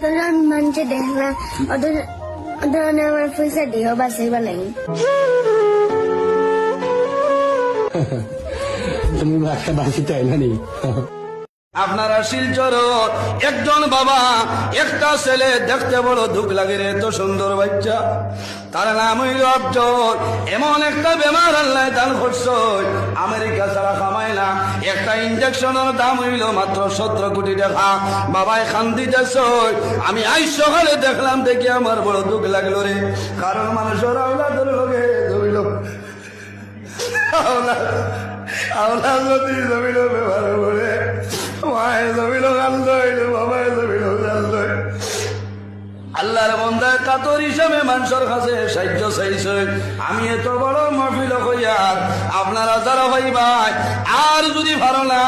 মানুষে দেখলাম ওদের আমার পয়সা দিও বাঁচাইবা লাগে। তুমি একটা বাঁচিতে আইলানি। আপনারা শিলচর একজন বাবা একটা ছেলে দেখতে বড় দুঃখ লাগে রে, এত সুন্দর বাচ্চা, তার নাম হইল আফজল। এমন একটা বেমার আল্লাহ দান করছ, আমেরিকা ছাড়া কামায় না। একটা ইঞ্জেকশনের দাম হইল মাত্র 17 কোটি টাকা। বাবায় খান্দিতেছ, আমি আজ সকালে দেখলাম, দেখি আমার বড় দুঃখ লাগলো রে। কারণ মানুষের আওলাদের লগে ধরিল, আওলাদ যদি জমিল ব্যবহার করে, মায়ের জমিল কান্দ হইল, বাবায় জমিল কান্দ। আল্লাহর বন্দায় কাতর হিসাবে মানুষের কাছে সাহায্য চাইছে। আমি এত বড় মাহফিল হইয়ার আপনারা যারা ভাই ভাই আর যদি ভালো না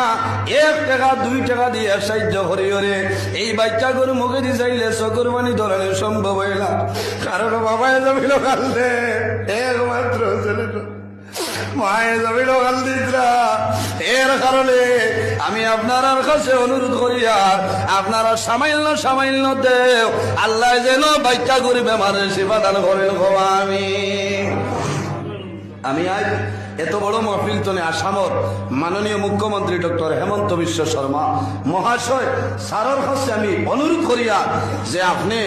1 টাকা 2 টাকা দিয়ে সাহায্য করিও রে, এই বাচ্চা গরু মুখে দিয়ে চাইলে চকুর পানি ধরানো সম্ভব হয় না। কারণ বাবায় জমিল কান্দে, একমাত্র ছেলেটা মায়ের জমিল কান্দিতরা। এর কারণে আমি আপনার কাছে অনুরোধ করি, আর আপনারা সামান্য দেও, আল্লাহ যেন বাচ্চা করে বেমারের সেবা দান করেন। আমি আজ এত বড় মহফিল তনে আসামর মাননীয় মুখ্যমন্ত্রী ডক্টর হেমন্ত বিশ্ব শর্মা মহাশয় স্যারের কাছে আমি অনুরোধ করিয়া যে আপনি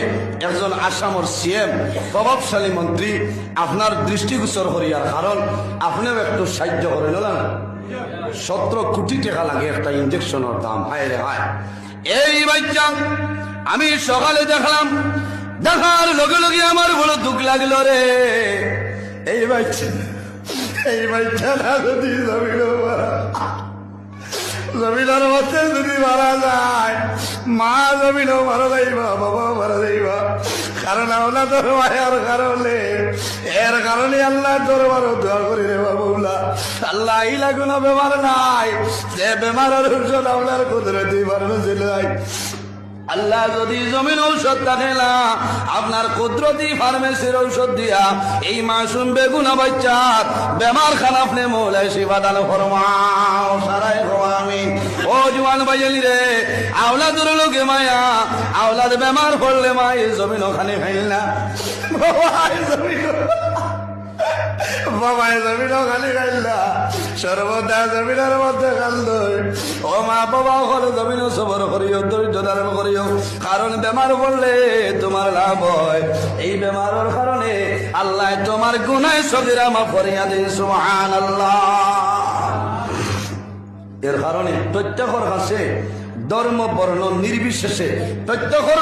একজন আসামর সিএম প্রভাবশালী মন্ত্রী, আপনার দৃষ্টিগোচর করিয়ার, কারণ আপনিও একটু সাহায্য করেন না। 17 কোটি টাকা লাগে একটা ইঞ্জেকশনের দাম। হায় রে হায়, এই বাচ্চা আমি সকালে দেখলাম, দেখার লগে লগে আমার বড় দুঃখ লাগলো রে। এই বাচ্চা না যদি জমিনের মধ্যে যদি মারা যায়, মা জমিনও মারা যাইবা, বাবা মারা যাইবা। কারণ আওলাদের মায়ার কারণে, এর কারণে আল্লাহ দরবারও দোয়া করি রে বাবুলা। আল্লাহ ইলা কোনো বেমার নাই যে বেমারের ঔষধ আওলার কুদরতি বানানো ছিল। আল্লাহ যদি জমিন ঔষধ থাকে না, আপনার কুদরতি ফার্মেসির ঔষধ দিয়া এই মাসুম বেগুনা বাচ্চার বেমার খানা আপনি মৌলায় সেবা দান ফরমাও সারাই আমি। ও জোয়ান বাজালি রে, আওলাদের লোকে মায়া, আওলাদ বেমার পড়লে মা এই জমিন ওখানে খাইল না, বাবায় জমিন খালি খাইল না, সর্বদা জমিনের মধ্যে কান্দ। ও মা বাবা হলে জমিন সবর করিও, ধৈর্য ধারণ করিও, কারণ বেমার পড়লে তোমার লাভ হয়। এই বেমারের কারণে আল্লাহ তোমার গুনাহ সগীরা মাফ করিয়া দেন, সুবহানাল্লাহ। এর কারণে প্রত্যেকের কাছে ধর্ম বর্ণ নির্বিশেষে প্রত্যেকের